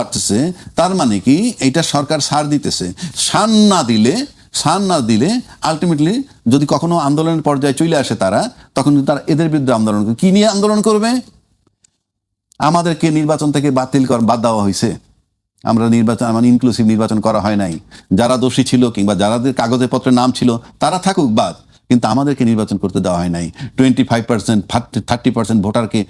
পারতেছে, তার মানে কি এইটা সরকার ছাড় দিতেছে। ছাড় না দিলে আলটিমেটলি যদি কখনো আন্দোলনের পর্যায়ে চলে আসে তারা, তখন কিন্তু তারা এদের বিরুদ্ধে আন্দোলন করবে। কি নিয়ে আন্দোলন করবে? আমাদেরকে নির্বাচন থেকে বাদ দেওয়া হয়েছে, আমরা ইনক্লুসিভ নির্বাচন করা হয় নাই, যারা দোষী ছিল কিংবা যাদের কাগজে পত্রে নাম ছিল তারা থাকুক বাদ, কিন্তু আমাদেরকে নির্বাচন করতে দেওয়া হয় নাই। 25%, 30% ভোটারকে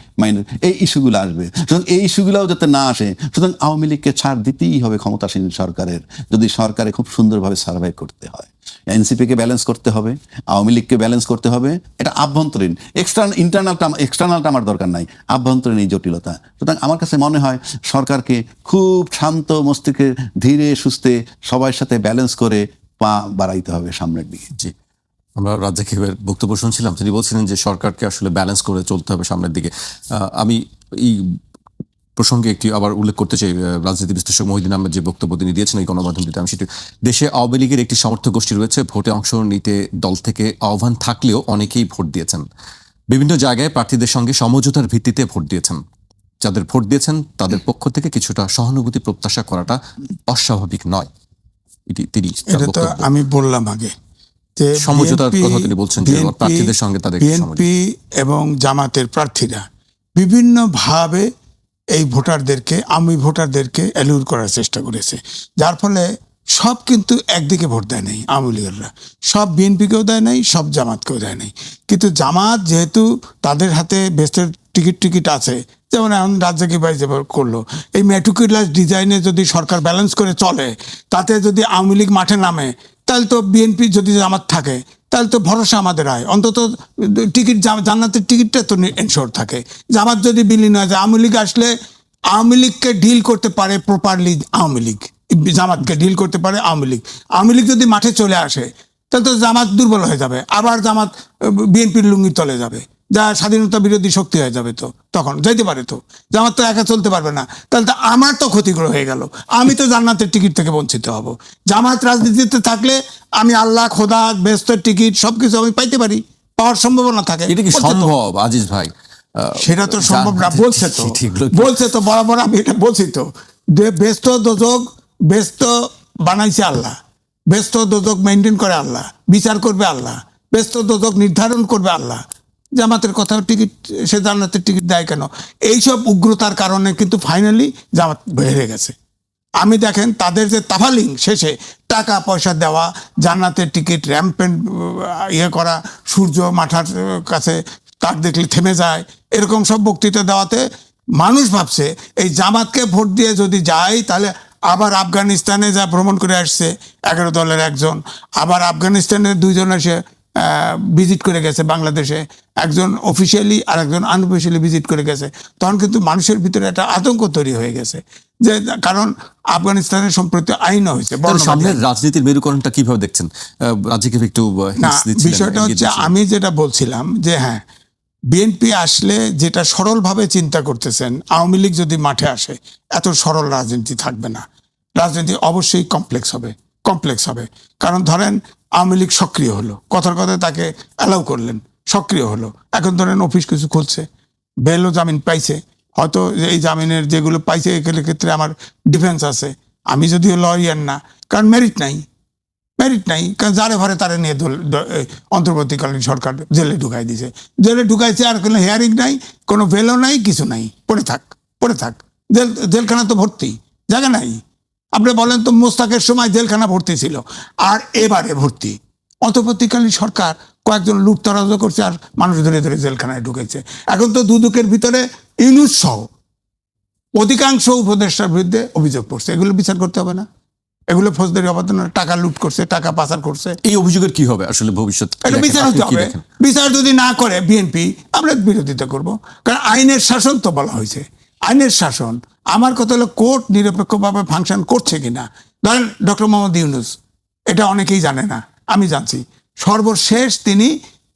এই ইস্যুগুলো আসবে। সুতরাং এই ইস্যুগুলোও যাতে না আসে, সুতরাং আওয়ামী লীগকে ছাড় দিতেই হবে ক্ষমতাসীন সরকারের, যদি সরকারে খুব সুন্দরভাবে সার্ভাইভ করতে হয়। এনসিপিকে ব্যালেন্স করতে হবে, আওয়ামী লীগকে ব্যালেন্স করতে হবে। এটা আভ্যন্তরীণ, এক্সটার্নালটা আমার দরকার নাই, আভ্যন্তরীণ এই জটিলতা। সুতরাং আমার কাছে মনে হয় সরকারকে খুব শান্ত মস্তিষ্কে ধীরে সুস্থে সবার সাথে ব্যালেন্স করে পা বাড়াইতে হবে সামনের দিকে। জি, আমরা রাজ্জাকের বক্তব্য শুনছিলাম, তিনি বলছিলেন যে সরকারকে আসলে ব্যালেন্স করে চলতে হবে সামনের দিকে। আমি এই প্রসঙ্গে একটি আবার উল্লেখ করতে চাই, রাজনীতি বিশ্লেষক মহিউদ্দিন আহমেদ যে বক্তব্য তিনি দিয়েছেন এই গণমাধ্যমটিতে, আমি সেটি, দেশে আওয়ামী লীগের একটি সমর্থক গোষ্ঠী রয়েছে, ভোটে অংশ নিতে দল থেকে আহ্বান থাকলেও অনেকেই ভোট দিয়েছেন, বিভিন্ন জায়গায় প্রার্থীদের সঙ্গে সমঝোতার ভিত্তিতে ভোট দিয়েছেন। যাদের ভোট দিয়েছেন তাদের পক্ষ থেকে কিছুটা সহানুভূতি প্রত্যাশা করাটা অস্বাভাবিক নয়। তিনি আমি বললাম আগে যে সমঝোতার কথা তিনি বলছেন যে প্রার্থীদের সঙ্গে তাদের বিএনপি এবং জামাতের প্রার্থীরা বিভিন্নভাবে এই ভোটারদেরকে অ্যালুর করার চেষ্টা করেছে, যার ফলে সব কিন্তু একদিকে ভোট দেয় নাই। আওয়ামী লীগেররা সব বিএনপিকেও দেয় নাই, সব জামাতকেও দেয় নাই। কিন্তু জামাত যেহেতু তাদের হাতে বেস্টের টিকিট আছে, যেমন এখন রাজ্জাকি ভাই যে করলো, এই মেট্রিকুলার ডিজাইনে যদি সরকার ব্যালেন্স করে চলে, তাতে যদি আওয়ামী লীগ মাঠে নামে, তাহলে তো বিএনপি যদি জামাত থাকে তাহলে তো ভরসা আমাদের হয়, অন্তত জান্নাতের টিকিটটা তো এনশোর থাকে। জামাত যদি বিলীন হয়ে যায়, আওয়ামী লীগ আসলে আওয়ামী লীগকে ডিল করতে পারে প্রপারলি, আওয়ামী লীগ জামাতকে ডিল করতে পারে আওয়ামী লীগ যদি মাঠে চলে আসে তাহলে তো জামাত দুর্বল হয়ে যাবে, আবার জামাত বিএনপির লুঙ্গির তলে যাবে, যা স্বাধীনতা বিরোধী শক্তি হয়ে যাবে। তো তখন যাইতে পারে, তো জামাত তো একা চলতে পারবে না, তাহলে তো আমার তো ক্ষতিগ্রস্ত হয়ে গেল, আমি তো জান্নাতের টিকিট থেকে বঞ্চিত হব। জামাত রাজনীতিতে থাকলে আমি আল্লাহ, খোদা, বেস্টের টিকিট সবকিছু আমি পাইতে পারি, পাওয়ার সম্ভাবনা থাকে। এটা কি সম্ভব আজিজ ভাই? সেটা তো সম্ভব না, বলছে তো বরাবর, আমি এটা বলছি তো, বেস্ট দোজক বেস্ট বানাইছে আল্লাহ, বেস্ট দোজক মেনটেন করে আল্লাহ, বিচার করবে আল্লাহ, বেস্ট দোজক নির্ধারণ করবে আল্লাহ। জামাতের কথা টিকিট, সে জান্নাতের টিকিট দেয় কেন? এইসব উগ্রতার কারণে কিন্তু ফাইনালি জামাত বেড়ে গেছে। আমি দেখেন তাদের যে তাফালিং শেষে টাকা পয়সা দেওয়া, জান্নাতের টিকিট র্যাম্পেন্ট করা, সূর্য মাথার কাছে তাক দেখলে থেমে যায়, এরকম সব বক্তৃতা দেওয়াতে মানুষ ভাবছে এই জামাতকে ভোট দিয়ে যদি যায় তাহলে আবার আফগানিস্তানে যা ভ্রমণ করে আসছে 11 দলের একজন, আবার আফগানিস্তানের 2 জন এসে ভিজিট করে গেছে বাংলাদেশে, একজন অফিসিয়ালি আর একজন আনঅফিসিয়ালি ভিজিট করে গেছে। তখন কিন্তু মানুষের ভিতরে একটা আতঙ্ক তৈরি হয়ে গেছে, যে কারণ আফগানিস্তানের সম্প্রতি আইন হয়েছে। সামনের রাজনীতির মেরুকরণটা কিভাবে দেখছেন? একটু বিষয়টা হচ্ছে, আমি যেটা বলছিলাম যে হ্যাঁ, বিএনপি আসলে যেটা সরলভাবে চিন্তা করতেছেন, আওয়ামী লীগ যদি মাঠে আসে এত সরল রাজনীতি থাকবে না, রাজনীতি অবশ্যই কমপ্লেক্স হবে। কারণ ধরেন আওয়ামী লীগ সক্রিয় হলো, কথার কথায় তাকে অ্যালাউ করলেন, সক্রিয় হলো, এখন ধরেন অফিস কিছু খুলছে, বেলও জামিন পাইছে, হয়তো এই জামিনের যেগুলো পাইছে এগুলোর ক্ষেত্রে আমার ডিফেন্স আছে, আমি যদিও লয়ার না, কারণ মেরিট নাই, কারণ যারে ভরে তারে নিয়ে অন্তর্বর্তীকালীন সরকার জেলে ঢুকাইছে, আর কোনো হিয়ারিং নাই, কোনো বেলও নাই, কিছু নাই, পড়ে থাক। জেলখানা তো ভর্তি, জায়গা নাই। আপনি বলেন তো, মোস্তাকের সময় জেলখানা ভর্তি ছিল, আর এবারে ভর্তি। অন্তর্বর্তীকালীন সরকার কয়েকজন লুটতরাজ করছে আর মানুষ ধরে জেলখানায় ঢুকেছে। এখন তো দুদকের ভিতরে ইউনূস সহ অধিকাংশ উপদেষ্টার বিরুদ্ধে অভিযোগ পড়ছে, এগুলো বিচার করতে হবে না? এগুলো ফৌজদারি অপরাধ, টাকা লুট করছে, টাকা পাচার করছে। এই অভিযোগের কি হবে আসলে ভবিষ্যৎ? বিচার হতে হবে। বিচার যদি না করে বিএনপি, আমরা বিরোধিতা করব, কারণ আইনের শাসন তো বলা হয়েছে, আইনের শাসন। আমার কথা হলো কোর্ট নিরপেক্ষভাবে ফাংশন করছে কিনা। ধরেন ডক্টর মোহাম্মদ ইউনূস, এটা অনেকেই জানে না, আমি জানছি, সর্বশেষ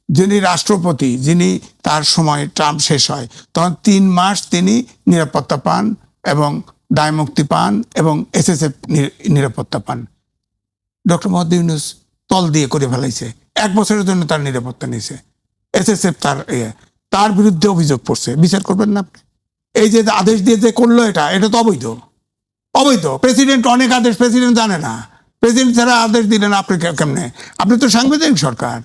যিনি রাষ্ট্রপতি, যিনি তার সময় টার্ম শেষ হয়, তখন 3 মাস তিনি নিরাপত্তা পান এবং দায়মুক্তি পান এবং SSF নিরাপত্তা পান। ডক্টর মোহাম্মদ ইউনূস তল দিয়ে করে ফেলাইছে, 1 বছরের জন্য তার নিরাপত্তা নিয়েছে। SSF তার বিরুদ্ধে অভিযোগ পড়ছে, বিচার করবেন না আপনি? এই যে আদেশ দিয়ে যে করলো, এটা তো অবৈধ। প্রেসিডেন্ট অনেক আদেশ প্রেসিডেন্ট জানে না, প্রেসিডেন্ট ছাড়া আদেশ দিলেন আপনি কেমনে? আপনি তো সাংবিধানিক সরকার।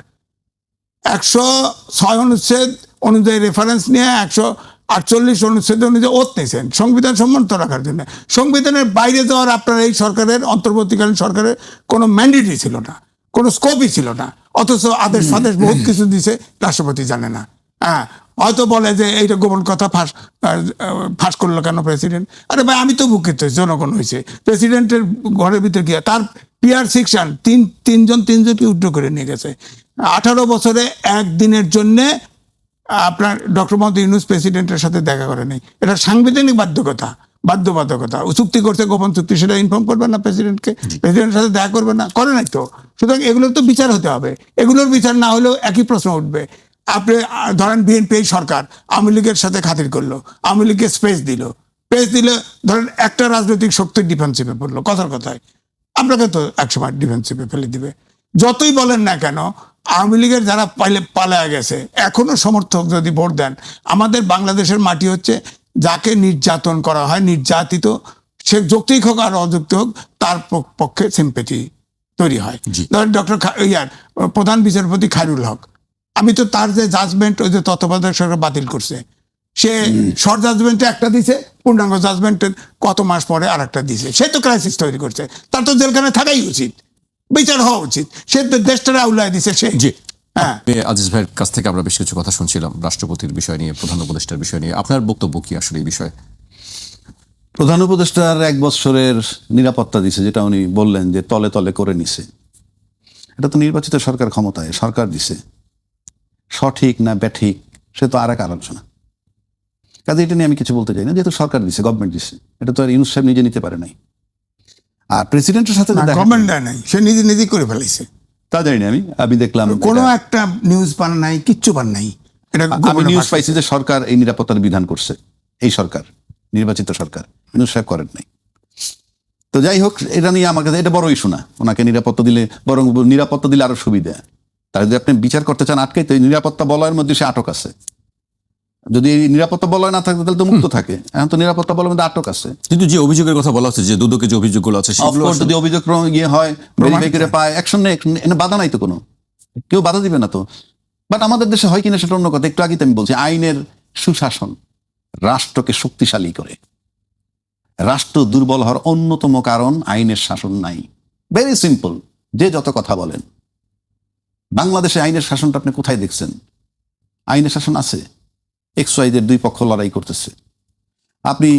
106 অনুচ্ছেদ অনুযায়ী রেফারেন্স নিয়ে 148 অনুচ্ছেদ অনুযায়ী ওত নিয়েছেন সংবিধান সম্মত রাখার জন্য। সংবিধানের বাইরে যাওয়ার আপনার এই সরকারের, অন্তর্বর্তীকালীন সরকারের কোনো ম্যান্ডেটই ছিল না, কোনো স্কোপই ছিল না। অথচ আদেশ ফাদেশ বহুত কিছু দিছে, রাষ্ট্রপতি জানে না। হ্যাঁ, হয়তো বলে যে এইটা গোপন কথা ফাঁস করলো কেন প্রেসিডেন্ট? আরে ভাই, আমি তো বুকিত হয়েছি, জনগণ হয়েছে। প্রেসিডেন্টের ঘরের ভিতরে গিয়ে তার পিআর সেকশন তিনজনকে উড্র করে নিয়ে গেছে। 18 বছরে একদিনের জন্যে আপনার ডক্টর মোহাম্মদ ইউনূস প্রেসিডেন্টের সাথে দেখা করেনি। এটা সাংবিধানিক বাধ্যবাধকতা। চুক্তি করছে, গোপন চুক্তি, সেটা ইনফর্ম করবে না প্রেসিডেন্টকে? প্রেসিডেন্টের সাথে দেখা করবে না? করে নাই তো। সুতরাং এগুলোর তো বিচার হতে হবে। এগুলোর বিচার না হলেও একই প্রশ্ন উঠবে। আপনি ধরেন বিএনপি সরকার আওয়ামী লীগের সাথে খাতির করলো, আওয়ামী লীগকে স্পেস দিলে ধরেন একটা রাজনৈতিক শক্তির ডিফেন্সিভে পড়লো, কথার কথায় আপনাকে তো একসময় ডিফেন্সিভে ফেলে দিবে। যতই বলেন না কেন, আওয়ামী লীগের যারা পালায়া গেছে এখনো সমর্থক যদি ভোট দেন, আমাদের বাংলাদেশের মাটি হচ্ছে যাকে নির্যাতন করা হয়, নির্যাতিত, সে যৌক্তিক হোক আর অযৌক্তিক হোক, তার পক্ষে সিম্পেথি তৈরি হয়। ধরেন ডক্টর প্রধান বিচারপতি খায়রুল হক, আমি তো তার যে জাজমেন্ট, ওই যে তত্ত্বাবধায়ক সরকার বাতিল করছে, সে শর্ট জাজমেন্টে একটা দিছে, পূর্ণাঙ্গ জাজমেন্টের কত মাস পরে আর একটা দিছে। সে তো ক্রাইসিস তৈরি করছে, তার তো জেলখানে থাকাই উচিত, বিচার হওয়া উচিত। সে তো দেশটারে আউলায় দিছে সে। হ্যাঁ, আজিজ ভাইয়ের কাছ থেকে আমরা বেশ কিছু কথা শুনছিলাম রাষ্ট্রপতির বিষয় নিয়ে, প্রধান উপদেষ্টার বিষয় নিয়ে। আপনার বক্তব্য কি আসলে এই বিষয়ে? প্রধান উপদেষ্টার 1 বছরের নিরাপত্তা দিছে, যেটা উনি বললেন যে তলে তলে করে নিছে। এটা তো নির্বাচিত সরকার ক্ষমতায়, সরকার দিছে। সঠিক না ব্যাঠিক সে তো আর এক আলোচনা। কাজে এটা নিয়ে আমি কিছু বলতে চাই না, যেহেতু সরকার দিছে, গভর্নমেন্ট দিছে, এটা তো আর ইউনূস সাহেব নিজে নিতে পারে নাই। আর প্রেসিডেন্টের সাথে গভর্নমেন্ট দেয় নাই, সে নিজে করে ফেলাইছে। তা জানি না, আমি দেখলাম কোনো একটা নিউজ পান নাই, কিচ্ছু পান নাই। এটা আমি নিউজ পাইছি যে সরকার এই নিরাপত্তার বিধান করছে, এই সরকার, নির্বাচিত সরকার, ইউনূস সাহেব করেন নাই। তো যাই হোক, এটা নিয়ে আমার কাছে এটা বড় ইস্যু না। ওনাকে নিরাপত্তা দিলে, বরং নিরাপত্তা দিলে আরো সুবিধা। তাই যদি আপনি বিচার করতে চান আটকে, তো এই নিরাপত্তা বলয়ের মধ্যে সে আটক আছে। যদি এই নিরাপত্তা বলয় না থাকতো তাহলে তো মুক্ত থাকে। এখন তো নিরাপত্তা বলয়ের মধ্যে আটক আছে। কিন্তু যে অভিযোগের কথা বলা হচ্ছে, যে দুদকে যে অভিযোগগুলো আছে, সেগুলো যদি অভিযোগ ইয়ে হয়, ভেরিফাই করে পায়, অ্যাকশন নেই, এনে বাধা নাই তো কোনো, কেউ বাধা দিবে না তো। বাট আমাদের দেশে হয় কিনা সেটা অন্য কথা। একটু আগে আমি বলছি, আইনের সুশাসন রাষ্ট্রকে শক্তিশালী করে। রাষ্ট্র দুর্বল হওয়ার অন্যতম কারণ আইনের শাসন নাই। Very simple. যে যত কথা বলেন, বাংলাদেশে আইনের শাসনটা আপনি কোথায় দেখছেন? আইনের শাসন আছে, এক্সওয়াইজের দুই পক্ষ লড়াই করতেছে। আপনি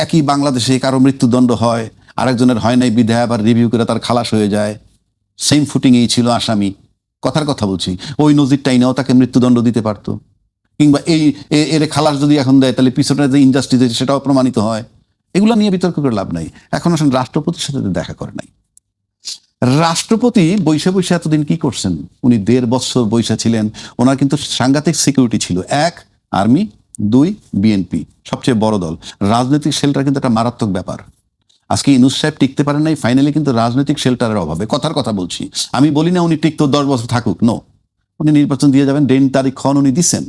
একই বাংলাদেশে কারো মৃত্যুদণ্ড হয়, আরেকজনের হয় নাই বিধায় আবার রিভিউ করে তার খালাস হয়ে যায়। সেম ফুটিংয়েই ছিল আসামি। কথার কথা বলছি, ওই নজিরটাই নাও, তাকে মৃত্যুদণ্ড দিতে পারতো। কিংবা এর খালাস যদি এখন দেয়, তাহলে পিছনে যে ইনজাস্টিস আছে সেটাও প্রমাণিত হয়। এগুলো নিয়ে বিতর্ক করে লাভ নাই। এখন আসলে রাষ্ট্রপতির সাথে দেখা করে নাই। রাষ্ট্রপতি বৈশা এতদিন কি করছেন? উনি 1.5 বছর বৈশা ছিলেন। ওনার কিন্তু সাংঘাতিক সিকিউরিটি ছিল। 1 আর্মি, 2 বিএনপি, সবচেয়ে বড় দল। রাজনৈতিক শেল্টার কিন্তু একটা মারাত্মক ব্যাপার। আজকে ইউনূস সাহেব টিকতে পারেন নাই, ফাইনালি কিন্তু রাজনৈতিক শেল্টারের অভাবে। কথার কথা বলছি, আমি বলি না উনি টিকতো 10 বছর থাকুক, নো। উনি নির্বাচন দিয়ে যাবেন, ডেন তারিখ খন উনি দিচ্ছেন।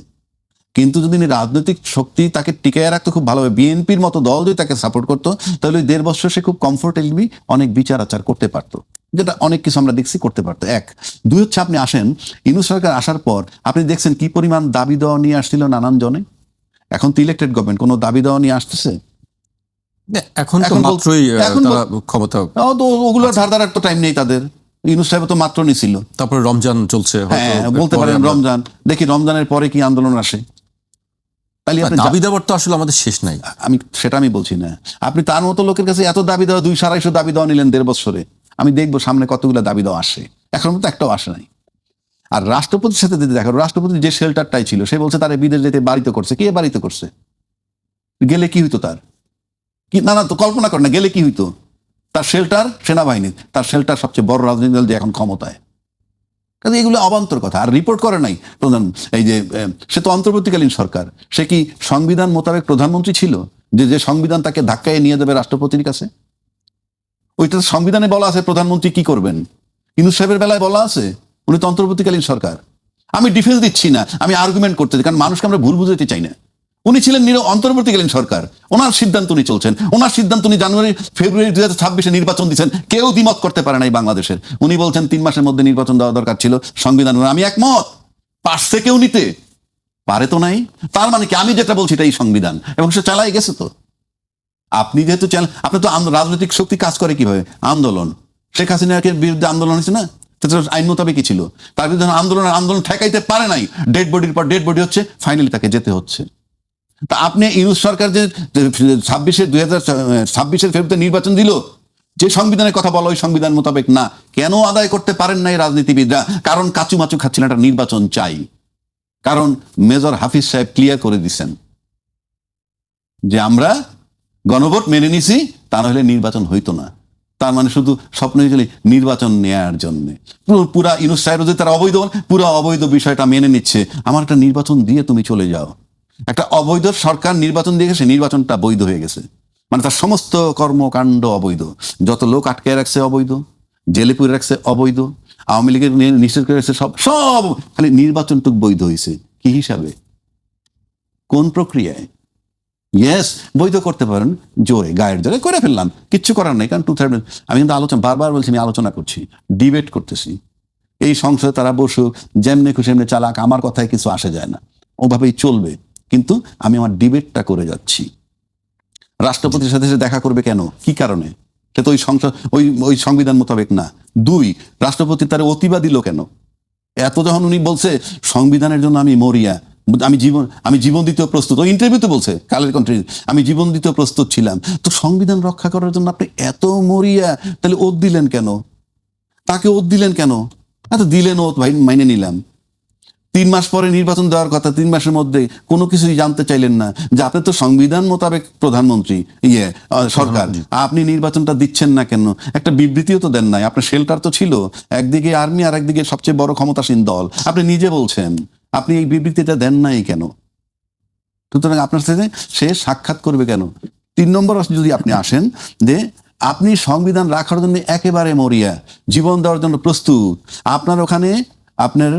কিন্তু যদি রাজনৈতিক শক্তি তাকে টিকায় রাখতো খুব ভালোভাবে, বিএনপির মতো দল যদি তাকে সাপোর্ট করতো, তাহলে ওই 1.5 বছর সে খুব কমফোর্টেবলি অনেক বিচার আচার করতে পারতো, যেটা অনেক কিছু আমরা দেখছি করতে পারতো। 1, 2 হচ্ছে, আপনি আসেন ইউনূস সরকার আসার পর আপনি দেখছেন কি পরিমাণ দাবি দেওয়া নিয়ে আসছিল নানান জনে। এখন তো ইলেক্টেড গভর্নমেন্ট, কোনো দাবি দেওয়া নিয়ে আসতেছে? এখন তো মাত্রই তারা ক্ষমতা, ওগুলো ধার তো টাইম নেই তাদের। ইউনূস সাহেব তো মাত্র নিছিল, তারপরে রমজান চলছে, হ্যাঁ বলতে পারেন রমজান। দেখি রমজানের পরে কি আন্দোলন আসে। তাহলে দাবি দেওয়ার তো আসলে আমাদের শেষ নাই। আমি বলছি না, আপনি তার মতো লোকের কাছে এত দাবি দেওয়া, 200-250 দাবি দেওয়া নিলেন 1.5 বছরে। আমি দেখবো সামনে কতগুলো দাবি দেওয়া আসে। এখন তো একটাও আসে নাই। আর রাষ্ট্রপতির সাথে যদি দেখো, রাষ্ট্রপতি যে শেল্টারটাই ছিল, সে বলছে তারা বিদেশ যেতে বাড়িতে করছে। কে বাড়িতে করছে? গেলে কি হইতো তার? কি না তো কল্পনা করে না, গেলে কি হইতো? তার শেল্টার সেনাবাহিনী, তার শেল্টার সবচেয়ে বড় রাজনৈতিক দল যে এখন ক্ষমতায়। কাজে এগুলো অবান্তর কথা। আর রিপোর্ট করে নাই প্রধান, এই যে সে তো অন্তর্বর্তীকালীন সরকার, সে কি সংবিধান মোতাবেক প্রধানমন্ত্রী ছিল? যে সংবিধান তাকে ধাক্কায় নিয়ে দেবে রাষ্ট্রপতির কাছে? ওইটা সংবিধানে বলা আছে প্রধানমন্ত্রী কি করবেন। ইউনূস সাহেবের বেলায় বলা আছে, উনি তো অন্তর্বর্তীকালীন সরকার। আমি ডিফেন্স দিচ্ছি না, আমি আর্গুমেন্ট করতে চাই, কারণ মানুষকে আমরা ভুল বুঝাতে চাই না। উনি ছিলেন অন্তর্বর্তীকালীন সরকার, ওনার সিদ্ধান্ত উনি চলছেন, ওনার সিদ্ধান্ত উনি ফেব্রুয়ারি 2026 নির্বাচন দিচ্ছেন, কেউ দ্বিমত করতে পারে নাই বাংলাদেশের। উনি বলছেন 3 মাসের মধ্যে নির্বাচন দেওয়া দরকার ছিল সংবিধান, আমি একমত। পারছে কেউ নিতে? পারে তো নাই। তার মানে কি আমি যেটা বলছি এটাই সংবিধান, এবং সে চালাই গেছে। তো আপনি যেহেতু আপনি তো রাজনৈতিক শক্তি কাজ করে কিভাবে? আন্দোলন। শেখ হাসিনাকে বিরুদ্ধে আন্দোলন হয়েছে না, আইন মোতাবেকই ছিল। তার বিরুদ্ধে আন্দোলন ঠেকাইতে পারে নাই, ডেড বডির পর ডেড বডি হচ্ছে, ফাইনালি তাকে যেতে হচ্ছে। তা আপনি ইউনুস সরকার যে 2026 ফেব্রুয়ারিতে নির্বাচন দিল, যে সংবিধানের কথা বলা ওই সংবিধান মোতাবেক না, কেন আদায় করতে পারেন নাই রাজনীতিবিদরা? কারণ কাচুমাচু খাচ্ছিলেন, একটা নির্বাচন চাই। কারণ মেজর হাফিজ সাহেব ক্লিয়ার করে দিচ্ছেন যে আমরা গণভোট মেনে নিছি, তা না হলে নির্বাচন হইতো না। তার মানে শুধু স্বপ্ন হয়েছিল নির্বাচন নেয়ার জন্য। পুরা ইউনুস সাহেব যদি তারা অবৈধ, পুরো অবৈধ বিষয়টা মেনে নিচ্ছে, আমার একটা নির্বাচন দিয়ে তুমি চলে যাও। একটা অবৈধ সরকার নির্বাচন দিয়ে গেছে, নির্বাচনটা বৈধ হয়ে গেছে, মানে তার সমস্ত কর্মকাণ্ড অবৈধ। যত লোক আটকে রাখছে অবৈধ, জেলে পুরে রাখছে অবৈধ, আওয়ামী লীগের নিষেধ করে রাখছে সব খালি নির্বাচনটুক বৈধ হয়েছে। কি হিসাবে? কোন প্রক্রিয়ায়? ইয়েস, বৈধ করতে পারেন জোরে, গায়ের জোরে করে ফেললাম, কিচ্ছু করার নেই। কারণ 2/3 আমি কিন্তু আলোচনা বারবার বলছি, আমি আলোচনা করছি, ডিবেট করতেছি। এই সংসদে তারা বসুক, যেমনি খুশি এমনি চালাক, আমার কথায় কিছু আসে যায় না, ওভাবেই চলবে। কিন্তু আমি আমার ডিবেটটা করে যাচ্ছি। রাষ্ট্রপতির সাথে সে দেখা করবে কেন? কি কারণে? সে তো ওই সংবিধান মোতাবেক না। 2, রাষ্ট্রপতি তার অতিবা দিল কেন? এত যখন উনি বলছে সংবিধানের জন্য আমি মরিয়া, আমি জীবন দিতেও প্রস্তুত, ওই ইন্টারভিউতে বলছে, কালের কন্ট্রি, আমি জীবন দিতেও প্রস্তুত ছিলাম। তো সংবিধান রক্ষা করার জন্য আপনি এত মরিয়া, তাহলে ওত দিলেন কেন? তাকে ওত দিলেন কেন? এত দিলেন ওত, ভাই মাইনে নিলাম। 3 মাস পরে নির্বাচন দেওয়ার কথা, 3 মাসের মধ্যে কোনো কিছুই জানতে চাইলেন না যে আপনি তো সংবিধান মোতাবেক প্রধানমন্ত্রী, সরকার, আপনি নির্বাচনটা দিচ্ছেন না কেন? একটা বিবৃতিও তো দেন নাই। আপনার শেল্টার তো ছিল, একদিকে আর্মি আর একদিকে সবচেয়ে বড় ক্ষমতাসীন দল, আপনি নিজে বলছেন, আপনি এই বিবৃতিটা দেন নাই কেন? সুতরাং আপনার সাথে সে সাক্ষাৎ করবে কেন? 3 নম্বর যদি আপনি আসেন যে আপনি সংবিধান রাখার জন্য একেবারে মরিয়া, জীবন দেওয়ার জন্য প্রস্তুত। আপনার ওখানে আপনার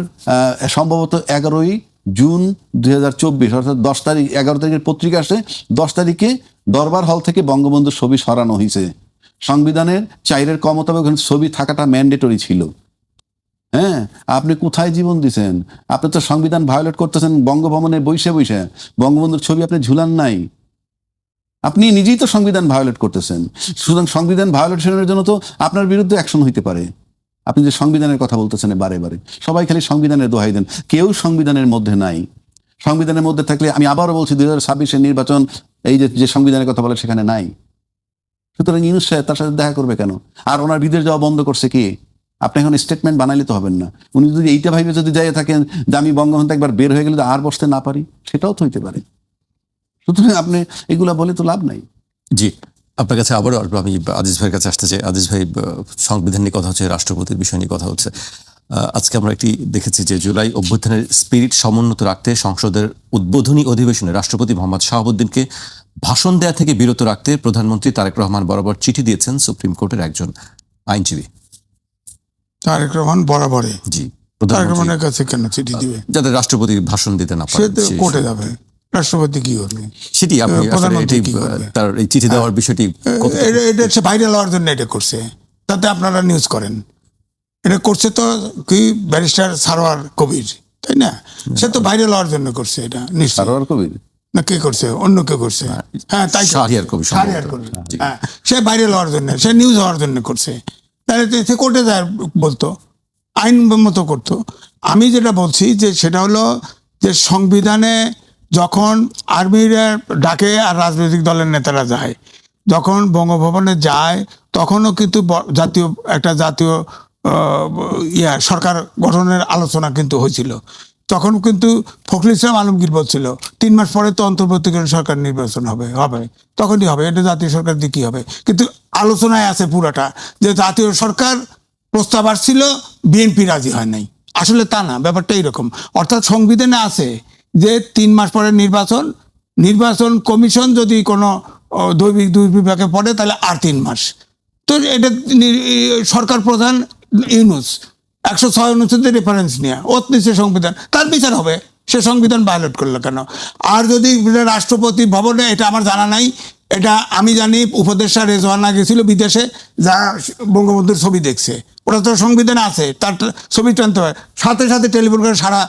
সম্ভবত 11ই জুন 2024, অর্থাৎ 10 তারিখ, 11 তারিখের পত্রিকা আসে, 10 তারিখে দরবার হল থেকে বঙ্গবন্ধুর ছবি সরানো হয়েছে। সংবিধানের 4-এর ক মোতাবেক ওখানে ছবি থাকাটা ম্যান্ডেটরি ছিল। হ্যাঁ, আপনি কোথায় জীবন দিচ্ছেন? আপনি তো সংবিধান ভায়োলেট করতেছেন বঙ্গভবনে বৈশে বৈশে, বঙ্গবন্ধুর ছবি আপনি ঝুলান নাই, আপনি নিজেই তো সংবিধান ভায়োলেট করতেছেন। সুতরাং সংবিধান ভায়োলেশনের জন্য তো আপনার বিরুদ্ধে অ্যাকশন হইতে পারে। আপনি যে সংবিধানের কথা বলতেছেন বারে বারে, সবাই খালি সংবিধানের দোহাই দেন, কেউ সংবিধানের মধ্যে নাই। সংবিধানের মধ্যে থাকলে, আমি আবারও বলছি, 2026 নির্বাচন এই যে সংবিধানের কথা বলে সেখানে নাই। সুতরাং ইউনূস সাহেব তার সাথে দেখা করবে কেন? আর ওনার বিদেশ যাওয়া বন্ধ করছে কে? আপনি এখন স্টেটমেন্ট বানাইলে তো হবেন না। উনি যদি এইটা ভাইবে যদি যাই থাকেন যে আমি বঙ্গবন্ধু একবার বের হয়ে গেলে আর বসতে না পারি, সেটাও তো হইতে পারে। সুতরাং আপনি এগুলা বলে তো লাভ নাই। জি, আপনার কাছে আবারও আসবো। আমি আজিজ ভাইয়ের কাছে আসতে চাই। আজিজ ভাই, সংবিধান নিয়ে কথা হচ্ছে, রাষ্ট্রপতির বিষয় নিয়ে কথা হচ্ছে। আজকে আমরা একটি দেখেছি যে জুলাই অভ্যুত্থানের স্পিরিট সমুন্নত রাখতে সংসদের উদ্বোধনী অধিবেশনে রাষ্ট্রপতি মোহাম্মদ শাহাবুদ্দিনকে ভাষণ দেয়া থেকে বিরত রাখতে প্রধানমন্ত্রী তারেক রহমান বরাবর চিঠি দিয়েছেন সুপ্রিম কোর্টের একজন আইনজীবী। তারেক রহমান বরাবরে? জি, তারেক রহমানের কাছে কেন চিঠি দিবে? যাতে রাষ্ট্রপতি ভাষণ দিতে না সে পারেন, তো কোর্টে যাবে, রাষ্ট্রপতি কি করবে সেটি আপনি প্রধানমন্ত্রী কি করবে? তার এই চিঠি দেওয়ার বিষয়টি এটা সে ভাইরাল হওয়ার জন্য এটা করছে, তাতে আপনারা নিউজ করেন। এটা করছে তো কি ব্যারিস্টার সারোয়ার কবির, তাই না? সে তো ভাইরাল হওয়ার জন্য করছে এটা, নিশ্চয়। সারোয়ার কবির না, কে করছে? অন্য কেউ করছে। হ্যাঁ, তাই শাহরিয়ার কবির, শাহরিয়ার কবির। হ্যাঁ, সে ভাইরাল হওয়ার জন্য, সে নিউজ হওয়ার জন্য করছে। তাহলে সে কোর্টে যায়, বলতো আইন মতো করতো। আমি যেটা বলছি যে সেটা হলো যে সংবিধানে যখন আর্মিরা ডাকে আর রাজনৈতিক দলের নেতারা যায়, যখন বঙ্গভবনে যায়, তখনও কিন্তু জাতীয় সরকার গঠনের আলোচনা কিন্তু হয়েছিল। তখন কিন্তু ফখরুল ইসলাম আলমগীর বলছিল 3 মাস পরে তো অন্তর্বর্তীকালীন সরকার নির্বাচন হবে, তখনই হবে, এটা জাতীয় সরকার দিয়ে কি হবে। কিন্তু আলোচনায় আছে পুরাটা যে জাতীয় সরকার প্রস্তাব আসছিল, বিএনপি রাজি হয় নাই। আসলে তা না, ব্যাপারটা এইরকম। অর্থাৎ সংবিধানে আছে যে 3 মাস পরে নির্বাচন কমিশন যদি কোনো দুর্বিপাকে পড়ে তাহলে আর 3 মাস। তো এটা সরকার প্রধান ইউনূস 106 অনুচ্ছেদের রেফারেন্স নিয়ে ওত নিচে সংবিধান, তার বিচার হবে, সে সংবিধান ভায়োলেট করলো কেন? আর যদি রাষ্ট্রপতি ভবনে, এটা আমার জানা নাই, এটা আমি জানি উপদেষ্টা রেজওয়ানা গেছিল বিদেশে, যা বঙ্গবন্ধুর ছবি দেখছে, ওরা তো সংবিধানে আছে, তার ছবি টানতে হয়, সাথে সাথে টেলিফোন করে সারা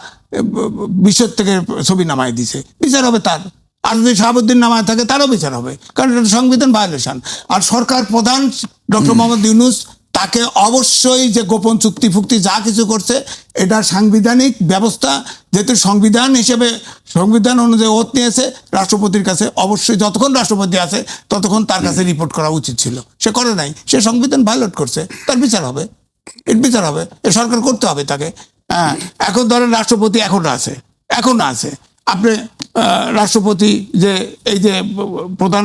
বিশ্বের থেকে ছবি নামাই দিছে, বিচার হবে তার। আর যদি শাহাবুদ্দিন নামায় থাকে তারও বিচার হবে, কারণ এটা সংবিধান ভায়োলেশন। আর সরকার প্রধান ডক্টর মোহাম্মদ ইউনূস, তাকে অবশ্যই যে গোপন চুক্তি ফুক্তি যা কিছু করছে এটা সাংবিধানিক ব্যবস্থা, যেহেতু সংবিধান হিসেবে সংবিধান অনুযায়ী ওত নিয়েছে, রাষ্ট্রপতির কাছে অবশ্যই যতক্ষণ রাষ্ট্রপতি আছে ততক্ষণ তার কাছে রিপোর্ট করা উচিত ছিল, সে করে নাই, সে সংবিধান ভায়োলেট করছে, তার বিচার হবে, এর বিচার হবে, এ সরকার করতে হবে তাকে। হ্যাঁ, এখন ধরেন রাষ্ট্রপতি এখনো আছে, আপনি রাষ্ট্রপতি যে এই যে প্রধান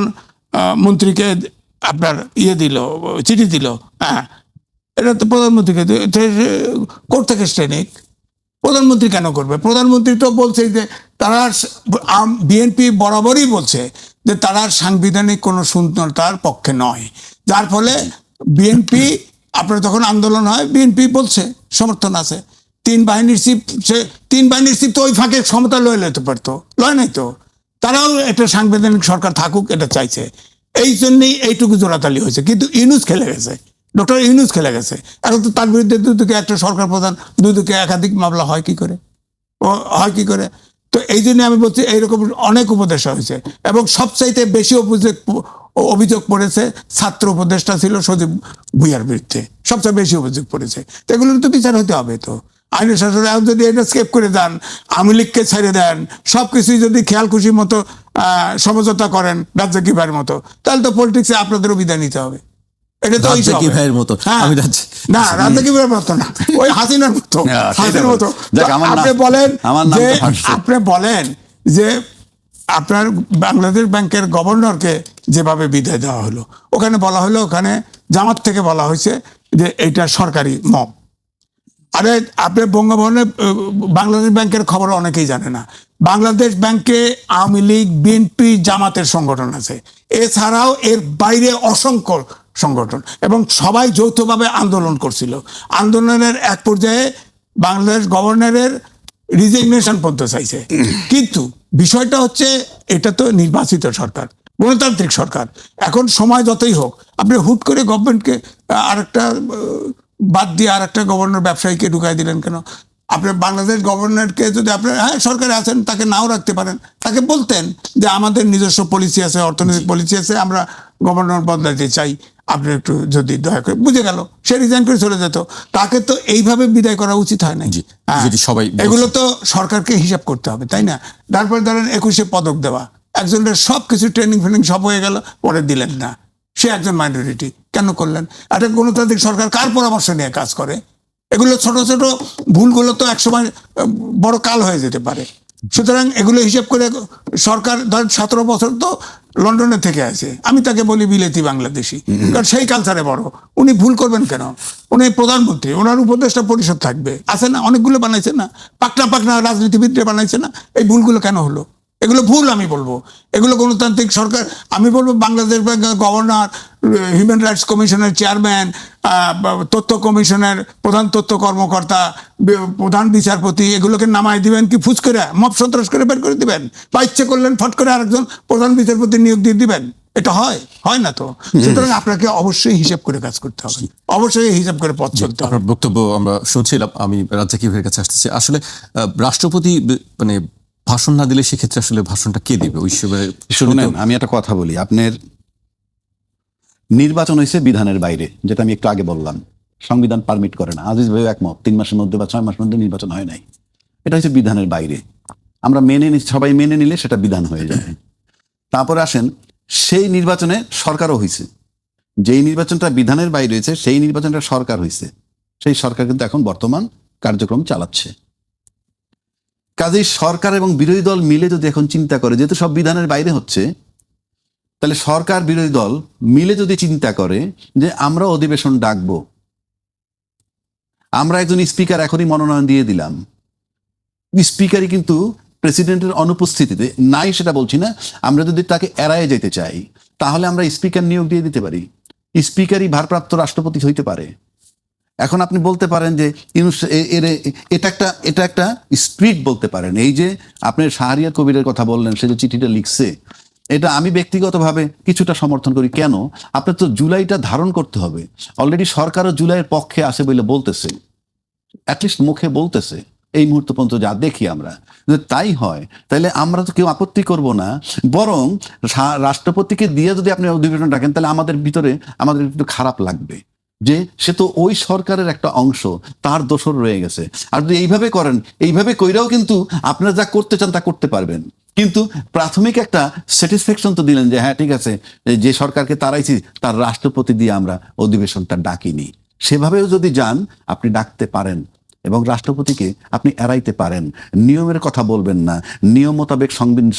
মন্ত্রীকে আপনার দিল, চিঠি দিল, হ্যাঁ, এটা তো প্রধানমন্ত্রীকে কোর্ট থেকে স্টে নিক। প্রধানমন্ত্রী কেন করবে? প্রধানমন্ত্রী তো বলছে যে তারা, বিএনপি বরাবরই বলছে যে তারা সাংবিধানিক কোনো শূন্যতার পক্ষে নয়, যার ফলে বিএনপি, আপনার যখন আন্দোলন হয় বিএনপি বলছে সমর্থন আছে। তিন বাহিনীর চিফ তো ওই ফাঁকে ক্ষমতা লয়ে লইতে পারতো, লয় নাই তো, তারাও একটা সাংবিধানিক সরকার থাকুক এটা চাইছে, এই জন্যই এইটুকু জোড়াতালি হয়েছে। কিন্তু ইউনূস খেলে গেছে, ডক্টর ইউনূস খেলে গেছে। এখন তো তার বিরুদ্ধে দুদিকে একটা সরকার প্রধান, দুদিকে একাধিক মামলা হয় কি করে? তো এই জন্য আমি বলছি এইরকম অনেক উপদেষ্টা হয়েছে, এবং সবচাইতে বেশি অভিযোগ পড়েছে ছাত্র উপদেষ্টা ছিল সজীব ভুইয়ার বিরুদ্ধে, সবচেয়ে বেশি অভিযোগ পড়েছে। তো এগুলোর তো বিচার হতে হবে। তো আইনের শাসন এখন যদি এটা স্কেপ করে দেন, আওয়ামী লীগকে ছেড়ে দেন, সবকিছুই যদি খেয়াল খুশির মতো সমঝোতা করেন রাজ্জাকি ভাইয়ের মতো, তাহলে তো পলিটিক্সে আপনাদেরও বিদায় নিতে হবে। এটা তো রাজ্জাকি ভাইয়ের মতো, আমি না, রাজ্জাকি ভাইয়ের মতো না, ওই হাসিনার মতো। আপনি বলেন যে আপনার বাংলাদেশ ব্যাংকের গভর্নরকে যেভাবে বিদায় দেওয়া হলো, ওখানে বলা হলো, ওখানে জামাত থেকে বলা হয়েছে যে এটা সরকারি মব। আরে আপনি বঙ্গভবনে বাংলাদেশ ব্যাংকের খবর অনেকেই জানে না। বাংলাদেশ ব্যাংকে আওয়ামী লীগ, বিএনপি, জামাতের সংগঠন আছে, এছাড়াও এর বাইরে অসংখ্য সংগঠন, এবং সবাই যৌথভাবে আন্দোলন করছিল। আন্দোলনের এক পর্যায়ে বাংলাদেশ গভর্নরের রিজিগনেশন পর্যন্ত চাইছে। কিন্তু বিষয়টা হচ্ছে এটা তো নির্বাচিত সরকার, গণতান্ত্রিক সরকার। এখন সময় যতই হোক, আপনি হুট করে গভর্নমেন্টকে আরেকটা বাদ দিয়ে আর একটা গভর্নর ব্যবসায়ীকে ঢুকাই দিলেন কেন? আপনি বাংলাদেশ গভর্নরকে যদি আপনি সরকারে আছেন, তাকে নাও রাখতে পারেন, তাকে বলতেন যে আমাদের নিজস্ব পলিসি আছে, অর্থনৈতিক পলিসি আছে, আমরা গভর্নর বদলাতে চাই, আপনি একটু যদি দয়া করে, বুঝে গেল, সে রিজাইন করে চলে যেত। তাকে তো এইভাবে বিদায় করা উচিত হয় না। সবাই এগুলো তো সরকারকে হিসাব করতে হবে, তাই না? তারপরে ধরেন 21 পদক দেওয়া, একজনের সব কিছু ট্রেনিং ফ্রেনিং সব হয়ে গেল, পরে দিলেন না, সে একজন মাইনরিটি, কেন করলেন? একটা গণতান্ত্রিক সরকার কার পরামর্শ নিয়ে কাজ করে? এগুলো ছোট ছোট ভুলগুলো তো একসময় বড় কাল হয়ে যেতে পারে। সুতরাং এগুলো হিসাব করে সরকার, ধর 17 বছর তো লন্ডনে থেকে আছে, আমি তাকে বলি বিলেতি বাংলাদেশি, কারণ সেই কালচারে বড়। উনি ভুল করবেন কেন? উনি প্রধানমন্ত্রী, ওনার উপদেষ্টা পরিষদ থাকবে, আছে না? অনেকগুলো বানাইছে না, পাকনা রাজনীতিবিদরা বানাইছে না? এই ভুলগুলো কেন হলো? এগুলো ভুল আমি বলবো। এগুলো গণতান্ত্রিক সরকার, আমি বলবো বাংলাদেশ ব্যাংকের গভর্নর, হিউম্যান রাইটস কমিশনের চেয়ারম্যান, তথ্য কমিশনের প্রধান তথ্য কর্মকর্তা, প্রধান বিচারপতি, এগুলোকে নামাই দিবেন কি ফুস করে, মব সন্ত্রাস করে বের করে দিবেন? বা ইচ্ছে করলেন ফট করে আরেকজন প্রধান বিচারপতি নিয়োগ দিয়ে দিবেন? এটা হয় না তো। সুতরাং আপনাকে অবশ্যই হিসাব করে কাজ করতে হবে, অবশ্যই হিসাব করে পথ চলতে হবে। বক্তব্য আমরা শুনছিলাম, আমি রাজ্জাকি ভাইয়ের কাছে আসতেছি। আসলে রাষ্ট্রপতি মানে ভাষণ না দিলে সেক্ষেত্রে আসলে ভাষণটা কে দিবে? ওই শুনেন, আমি একটা কথা বলি, আপনার নির্বাচন হয়েছে বিধানের বাইরে, যেটা আমি একটু আগে বললাম, সংবিধান পারমিট করে না। আজিজ ভাই একমত, 3 মাসের মধ্যে বা 6 মাসের মধ্যে নির্বাচন হয় নাই, এটা হচ্ছে বিধানের বাইরে। আমরা সবাই মেনে নিলে সেটা বিধান হয়ে যায়। তারপরে আসেন, সেই নির্বাচনে সরকারও হয়েছে, যেই নির্বাচনটা বিধানের বাইরে হয়েছে সেই নির্বাচনটা সরকার হয়েছে, সেই সরকার কিন্তু এখন বর্তমান কার্যক্রম চালাচ্ছে। কাজেই সরকার এবং বিরোধী দল মিলে যদি এখন চিন্তা করে, যেহেতু সব বিধানের বাইরে হচ্ছে, তাহলে সরকার বিরোধী দল মিলে যদি চিন্তা করে যে আমরা অধিবেশন ডাকবো, আমরা একজন স্পিকার এখনই মনোনয়ন দিয়ে দিলাম, স্পিকারই কিন্তু প্রেসিডেন্টের অনুপস্থিতিতে নাই, সেটা বলছি না, আমরা যদি তাকে এড়ায়ে যেতে চাই তাহলে আমরা স্পিকার নিয়োগ দিয়ে দিতে পারি, স্পিকারই ভারপ্রাপ্ত রাষ্ট্রপতি হইতে পারে। এখন আপনি বলতে পারেন যে এটা একটা স্পিরিট বলতে পারেন। এই যে আপনি শাহরিয়ার কবিরের কথা বললেন, সে যে চিঠিটা লিখছে, এটা আমি ব্যক্তিগতভাবে কিছুটা সমর্থন করি। কেন? আপনার তো জুলাইটা ধারণ করতে হবে। অলরেডি সরকারও জুলাইয়ের পক্ষে আসে বলে বলতেছে, অ্যাটলিস্ট মুখে বলতেছে এই মুহূর্ত পর্যন্ত যা দেখি আমরা। যদি তাই হয় তাহলে আমরা তো কেউ আপত্তি করব না, বরং রাষ্ট্রপতিকে দিয়ে যদি আপনি অধিবেশন রাখেন তাহলে আমাদের ভিতরে একটু খারাপ লাগবে যে সে তো ওই সরকারের একটা অংশ, তার দোসর রয়ে গেছে। আর যদি এইভাবে করেন, এইভাবে কইরাও কিন্তু আপনারা যা করতে চান তা করতে পারবেন। কিন্তু প্রাথমিক একটা স্যাটিসফ্যাকশন তো দিলেন যে হ্যাঁ ঠিক আছে, যে সরকারকে তাড়াইছি তার রাষ্ট্রপতি দিয়ে আমরা অধিবেশনটা ডাকিনি। সেভাবেও যদি যান আপনি ডাকতে পারেন এবং রাষ্ট্রপতিকে আপনি এড়াইতে পারেন। নিয়মের কথা বলবেন না। নিয়ম মোতাবেক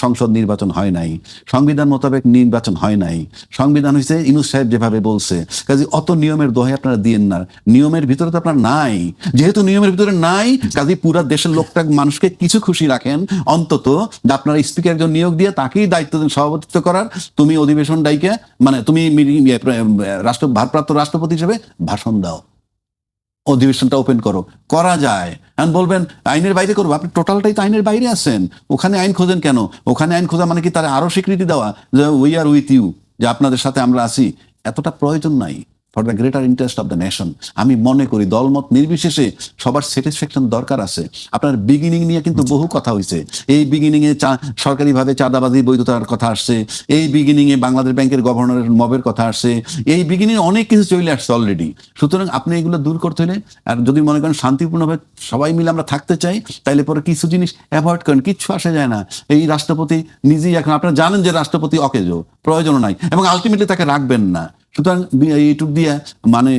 সংসদ নির্বাচন হয় নাই, সংবিধান মোতাবেক নির্বাচন হয় নাই। সংবিধান হয়েছে ইউনূস সাহেব যেভাবে বলছে, কাজে অত নিয়মের দোহাই আপনারা দিয়েন না। নিয়মের ভিতরে তো আপনার নাই, যেহেতু নিয়মের ভিতরে নাই, কাজে পুরা দেশের লোকটা মানুষকে কিছু খুশি রাখেন অন্তত, যে আপনারা স্পিকার একজন নিয়োগ দিয়ে তাকেই দায়িত্ব দেন সভাপতিত্ব করার। তুমি অধিবেশন ডাইকে মানে তুমি ভারপ্রাপ্ত রাষ্ট্রপতি হিসেবে ভাষণ দাও, অধিবেশনটা ওপেন করো, করা যায়। এখন বলবেন আইনের বাইরে করবো, আপনি টোটালটাই তো আইনের বাইরে আছেন। ওখানে আইন খোঁজেন কেন? ওখানে আইন খোঁজা মানে কি তারা আরো স্বীকৃতি দেওয়া যে উই আর উইথ ইউ, যে আপনাদের সাথে আমরা আছি? এতটা প্রয়োজন নাই for the greater interest of the nation. আমি মনে করি দলমত নির্বিশেষে সবার স্যাটিসফ্যাকশন দরকার আছে। আপনার বিগিনিং নিয়ে কিন্তু বহু কথা হয়েছে। এই বিগিনিং এ সরকারিভাবে চাঁদাবাজি বৈধতার কথা আসছে, এই বিগিনিং এ বাংলাদেশ ব্যাংকের গভর্নরের মবের কথা আসছে, এই বিগিনিং অনেক কিছু চলে আসছে অলরেডি। সুতরাং আপনি এগুলো দূর করতে হলে, আর যদি মনে করেন শান্তিপূর্ণভাবে সবাই মিলে আমরা থাকতে চাই, তাইলে পরে কিছু জিনিস অ্যাভয়েড করেন। কিচ্ছু আসা যায় না। এই রাষ্ট্রপতি নিজেই, এখন আপনারা জানেন যে রাষ্ট্রপতি অকেজো, প্রয়োজনও নাই এবং আলটিমেটলি তাকে রাখবেন না। সুতরাং এইটুক দিয়ে মানে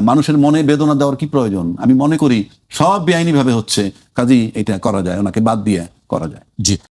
মানুষের মনে বেদনা দেওয়ার কি প্রয়োজন? আমি মনে করি সব বেআইনি ভাবে হচ্ছে, কাজেই এটা করা যায়, ওনাকে বাদ দিয়ে করা যায়। জি।